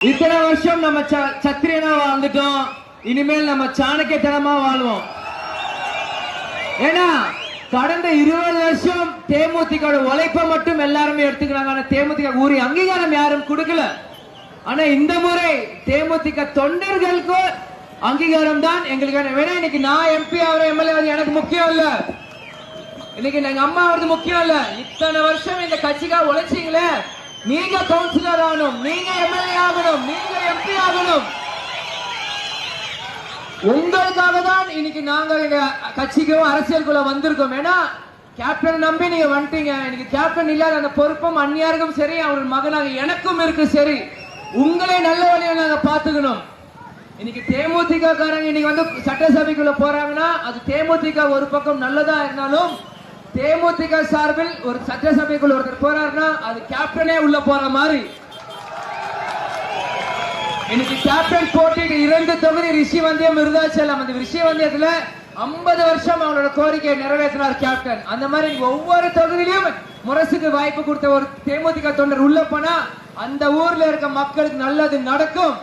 இத்தனை வருஷம் நம்ம சத்திரியனா வாழ்ந்துட்டோம், இனிமேல் நம்ம சாணக்கியத்தனமா வாழ்வோம். ஏன்னா கடந்த 20 வருஷம் தேமுதிக உழைப்ப மட்டும் எல்லாருமே எடுத்துக்கிறாங்க. ஆனா தேமுதிக உரிய அங்கீகாரம் யாரும் கொடுக்கல. ஆனா இந்த முறை தேமுதிக தொண்டர்களுக்கு அங்கீகாரம் தான் எங்களுக்கு வேணும். இன்னைக்கு நான் எம்பி ஆகிற எம்எல்ஏ எனக்கு முக்கியம் இல்ல, இன்னைக்கு எங்க அம்மா ஆவது முக்கியம் இல்ல. இத்தனை வருஷம் இந்த கட்சிக்காக உழைச்சிங்களே, நீங்க கவுன்சிலர் ஆகணும், நீங்க எம்எல்ஏ ஆகணும், நீங்க எம்பி ஆகணும். உங்களுக்காக தான் இன்னைக்கு நாங்க எங்க கட்சிக்கும் அரசியலுக்குள்ள வந்திருக்கோம். ஏன்னா கேப்டன் நம்பி நீங்க வந்துட்டீங்க. இன்னைக்கு கேப்டன் இல்லாத அந்த பொறுப்பும் அந்நியாருக்கும் சரி, அவர் மகனாக எனக்கும் இருக்கு. சரி, உங்களே நல்ல வழியை நாங்க பாத்துக்கணும். இன்னைக்கு தேமுதிக காரங்க இன்னைக்கு வந்து சட்டசபைக்குள்ள போறாங்கன்னா அது தேமுதிக ஒரு பக்கம் நல்லதா இருந்தாலும், தேமுதிக சார்பில் ஒரு சட்டசபைக்குள்ள ஒருத்தர் போறாருன்னா அது கேப்டனே உள்ள போற மாதிரி. இன்னைக்கு கேப்டன் போட்டிட்டு 2 தொகுதி ரிஷிவந்தியம் விருதாச்சலம். அந்த ரிஷிவந்தியத்துல 50 வருஷம் அவங்களோட கோரிக்கையை நிறைவேற்றினார் கேப்டன். அந்த மாதிரி ஒவ்வொரு தொகுதியிலும் முரசுக்கு வாய்ப்பு கொடுத்த ஒரு தேமுதிக தொண்டர் உள்ள போனா அந்த ஊர்ல இருக்க மக்களுக்கு நல்லது நடக்கும்.